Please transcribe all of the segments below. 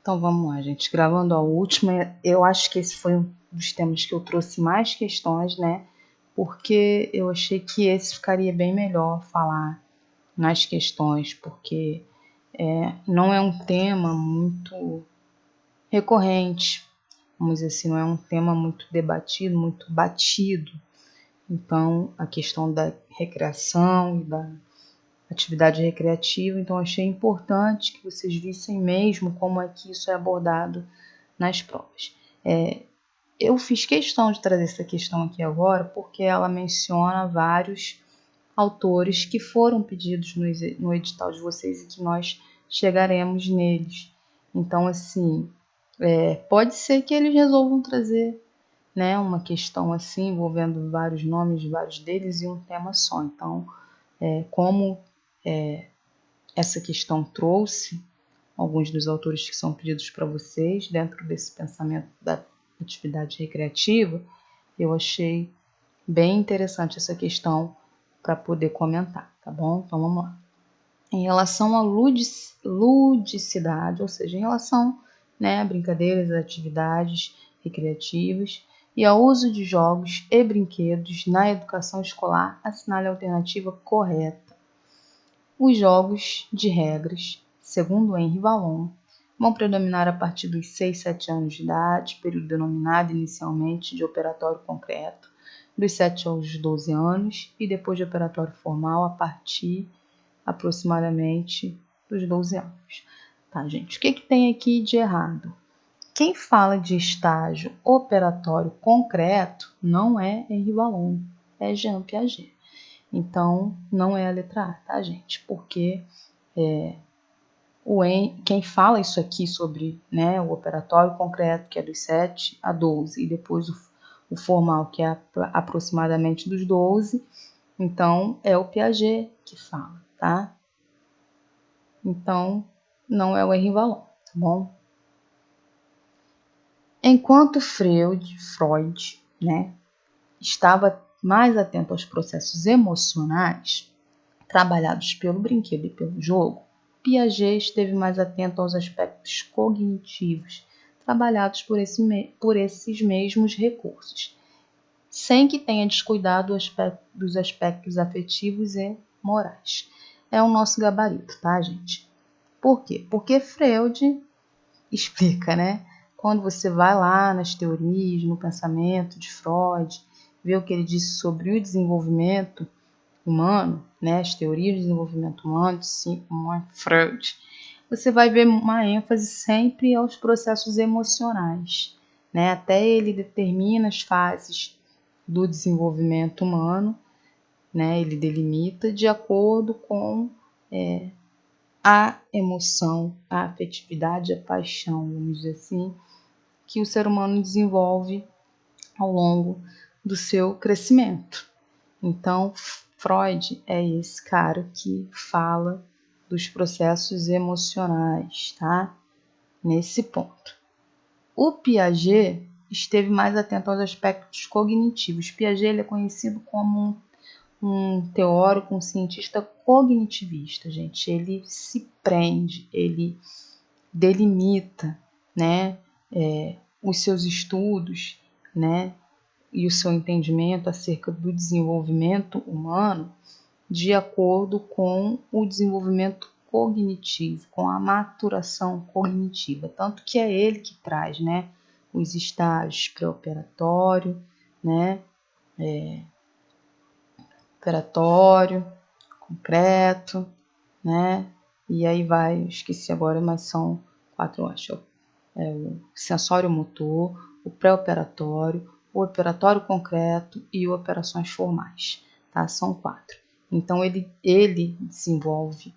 Então vamos lá, gente. Gravando a última, eu acho que esse foi um dos temas que eu trouxe mais questões, né? Porque eu achei que esse ficaria bem melhor falar nas questões, porque não é um tema muito recorrente, vamos dizer assim, não é um tema muito debatido, muito batido. Então, a questão da recreação e da atividade recreativa, então achei importante que vocês vissem mesmo como é que isso é abordado nas provas. Eu fiz questão de trazer essa questão aqui agora porque ela menciona vários autores que foram pedidos no edital de vocês e que nós chegaremos neles. Então, assim, pode ser que eles resolvam trazer, né, uma questão assim, envolvendo vários nomes de vários deles e um tema só. Então, como essa questão trouxe alguns dos autores que são pedidos para vocês dentro desse pensamento da atividade recreativa, eu achei bem interessante essa questão para poder comentar, tá bom? Então vamos lá. Em relação à ludicidade, ou seja, em relação, né, a brincadeiras, atividades recreativas e ao uso de jogos e brinquedos na educação escolar, assinale a alternativa correta. Os jogos de regras, segundo Henri Vallon, vão predominar a partir dos 6, 7 anos de idade, período denominado inicialmente de operatório concreto, dos 7 aos 12 anos e depois de operatório formal a partir aproximadamente dos 12 anos. Tá, gente? O que tem aqui de errado? Quem fala de estágio operatório concreto não é Henri Vallon, é Jean Piaget. Então, não é a letra A, tá, gente? Porque quem fala isso aqui sobre, né, o operatório concreto, que é dos 7 a 12, e depois o formal, que é aproximadamente dos 12, então é o Piaget que fala, tá? Então, não é o Henri Vallon, tá bom? Enquanto Freud, né, estava mais atento aos processos emocionais trabalhados pelo brinquedo e pelo jogo, Piaget esteve mais atento aos aspectos cognitivos trabalhados por esses mesmos recursos, sem que tenha descuidado dos aspectos afetivos e morais. É o nosso gabarito, tá, gente? Por quê? Porque Freud explica, né? Quando você vai lá nas teorias, no pensamento de Freud, vê o que ele disse sobre o desenvolvimento humano, né? As teorias do desenvolvimento humano, de Sigmund Freud, você vai ver uma ênfase sempre aos processos emocionais, né? Até ele determina as fases do desenvolvimento humano, né? Ele delimita de acordo com a emoção, a afetividade, a paixão, vamos dizer assim, que o ser humano desenvolve ao longo do seu crescimento. Então, Freud é esse cara que fala dos processos emocionais, tá? Nesse ponto. O Piaget esteve mais atento aos aspectos cognitivos. Piaget ele é conhecido como um teórico, um cientista cognitivista, gente. Ele se prende, ele delimita, né, os seus estudos, né, e o seu entendimento acerca do desenvolvimento humano de acordo com o desenvolvimento cognitivo, com a maturação cognitiva. Tanto que é ele que traz, né, os estágios pré-operatório, né, operatório, concreto, né, e aí vai, esqueci agora, mas são 4, acho. O sensório motor, o pré-operatório, o operatório concreto e operações formais, tá? São 4. Então, ele desenvolve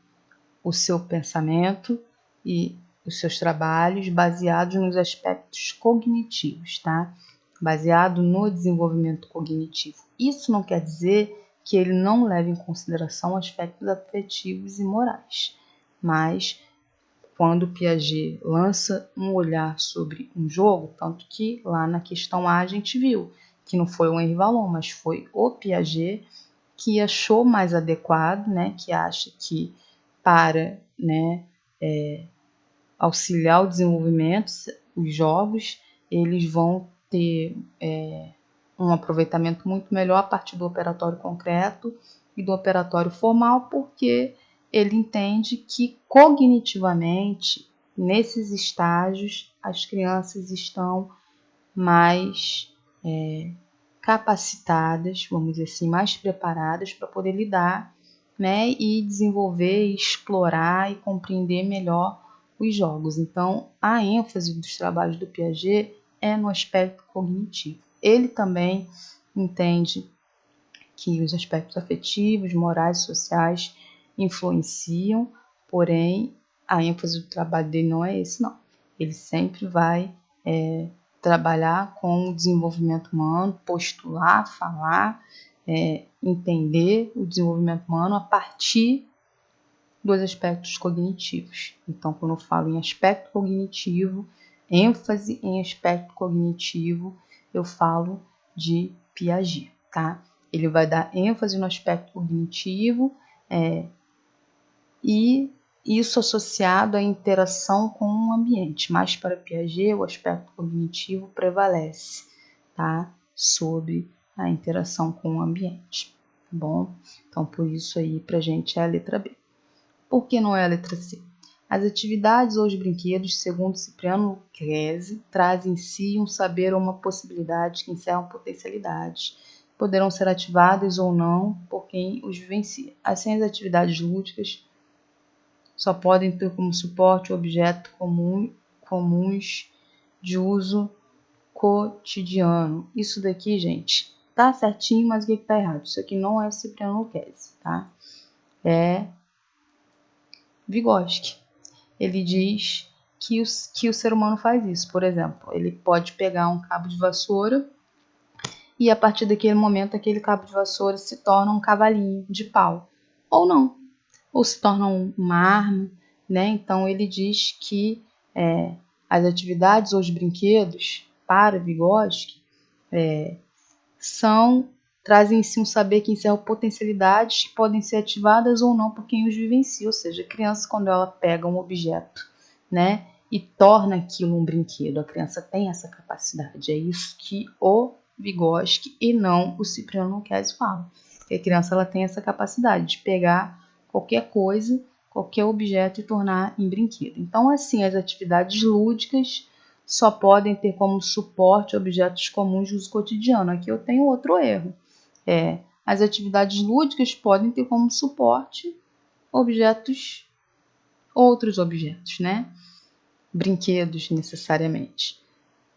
o seu pensamento e os seus trabalhos baseados nos aspectos cognitivos, tá? Baseado no desenvolvimento cognitivo. Isso não quer dizer que ele não leve em consideração aspectos afetivos e morais, mas quando Piaget lança um olhar sobre um jogo, tanto que lá na questão A a gente viu que não foi o Henri Vallon, mas foi o Piaget que achou mais adequado, né, que acha que para, né, auxiliar o desenvolvimento, os jogos, eles vão ter um aproveitamento muito melhor a partir do operatório concreto e do operatório formal, porque ele entende que cognitivamente, nesses estágios, as crianças estão mais capacitadas, vamos dizer assim, mais preparadas para poder lidar, né, e desenvolver, explorar e compreender melhor os jogos. Então, a ênfase dos trabalhos do Piaget é no aspecto cognitivo. Ele também entende que os aspectos afetivos, morais e sociais influenciam, porém, a ênfase do trabalho dele não é esse, não. Ele sempre vai trabalhar com o desenvolvimento humano, postular, falar, entender o desenvolvimento humano a partir dos aspectos cognitivos. Então, quando eu falo em aspecto cognitivo, ênfase em aspecto cognitivo, eu falo de Piaget, tá? Ele vai dar ênfase no aspecto cognitivo e isso associado à interação com o ambiente. Mas para Piaget, o aspecto cognitivo prevalece, tá? Sobre a interação com o ambiente, tá bom? Então, por isso aí, para a gente é a letra B. Por que não é a letra C? As atividades ou os brinquedos, segundo Cipriano Chese, trazem em si um saber ou uma possibilidade que encerram potencialidades. Poderão ser ativadas ou não por quem os vivencia. Assim, as atividades lúdicas só podem ter como suporte objetos comuns de uso cotidiano. Isso daqui, gente, tá certinho, mas o que tá errado? Isso aqui não é Cipriano Chese, tá? É Vygotsky. Ele diz que o ser humano faz isso. Por exemplo, ele pode pegar um cabo de vassoura e a partir daquele momento aquele cabo de vassoura se torna um cavalinho de pau. Ou não. Ou se torna uma arma, né? Então ele diz que as atividades ou os brinquedos, para Vygotsky, trazem em si um saber que encerra potencialidades que podem ser ativadas ou não por quem os vivencia. Ou seja, a criança, quando ela pega um objeto, né, e torna aquilo um brinquedo, a criança tem essa capacidade. É isso que o Vygotsky e não o Cipriano Chese fala. Que a criança ela tem essa capacidade de pegar qualquer coisa, qualquer objeto e tornar em brinquedo. Então, assim, as atividades lúdicas só podem ter como suporte objetos comuns de uso cotidiano. Aqui eu tenho outro erro. As atividades lúdicas podem ter como suporte outros objetos, né? Brinquedos necessariamente.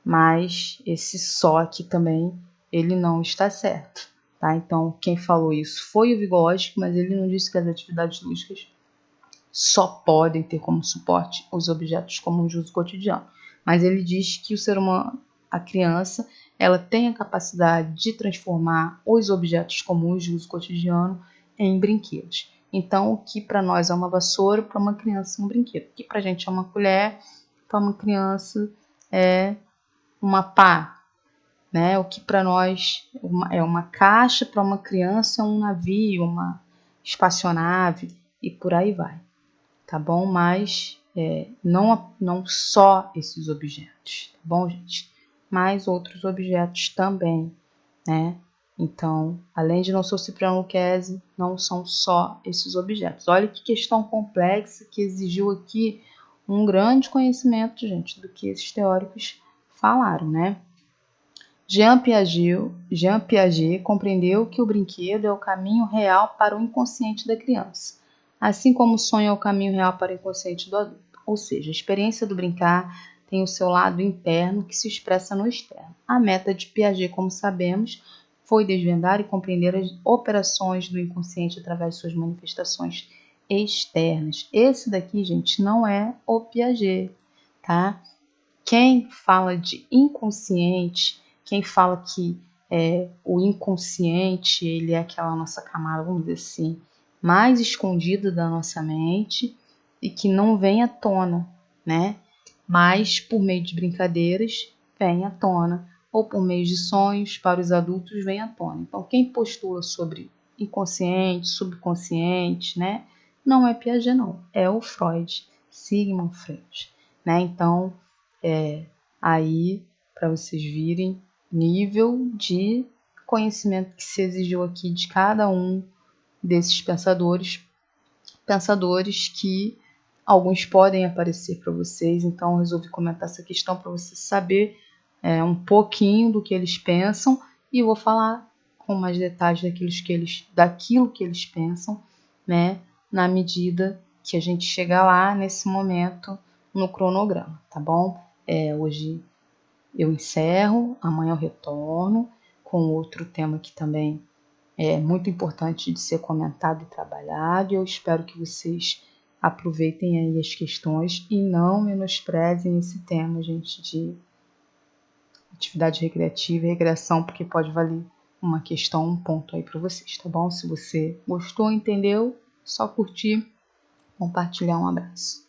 Mas esse só aqui também, ele não está certo, tá? Então, quem falou isso foi o Vygotsky, mas ele não disse que as atividades lúdicas só podem ter como suporte os objetos comuns de uso cotidiano. Mas ele diz que o ser humano, a criança, ela tem a capacidade de transformar os objetos comuns de uso cotidiano em brinquedos. Então, o que para nós é uma vassoura, para uma criança é um brinquedo. O que para a gente é uma colher, para uma criança é uma pá, né? O que para nós é uma caixa, para uma criança é um navio, uma espaçonave e por aí vai, tá bom? Mas não só esses objetos, tá bom, gente? Mas outros objetos também, né? Então, além de não ser o Cipriano Chese, não são só esses objetos. Olha que questão complexa que exigiu aqui um grande conhecimento, gente, do que esses teóricos falaram, né? Jean Piaget compreendeu que o brinquedo é o caminho real para o inconsciente da criança, assim como o sonho é o caminho real para o inconsciente do adulto. Ou seja, a experiência do brincar tem o seu lado interno que se expressa no externo. A meta de Piaget, como sabemos, foi desvendar e compreender as operações do inconsciente através de suas manifestações externas. Esse daqui, gente, não é o Piaget, tá? Quem fala de inconsciente, quem fala que o inconsciente ele é aquela nossa camada, vamos dizer assim, mais escondida da nossa mente e que não vem à tona, né? Mas por meio de brincadeiras vem à tona, ou por meio de sonhos para os adultos vem à tona. Então, quem postula sobre inconsciente, subconsciente, né? Não é Piaget, não, é o Freud, Sigmund Freud. né? Então, aí para vocês virem nível de conhecimento que se exigiu aqui de cada um desses pensadores que alguns podem aparecer para vocês, então eu resolvi comentar essa questão para você saber um pouquinho do que eles pensam, e vou falar com mais detalhes daquilo que eles pensam, né, na medida que a gente chegar lá nesse momento no cronograma, tá bom? Hoje eu encerro, amanhã eu retorno com outro tema que também é muito importante de ser comentado e trabalhado. Eu espero que vocês aproveitem aí as questões e não menosprezem esse tema, gente, de atividade recreativa e recreação, porque pode valer uma questão, um ponto aí para vocês, tá bom? Se você gostou, entendeu, só curtir, compartilhar. Um abraço.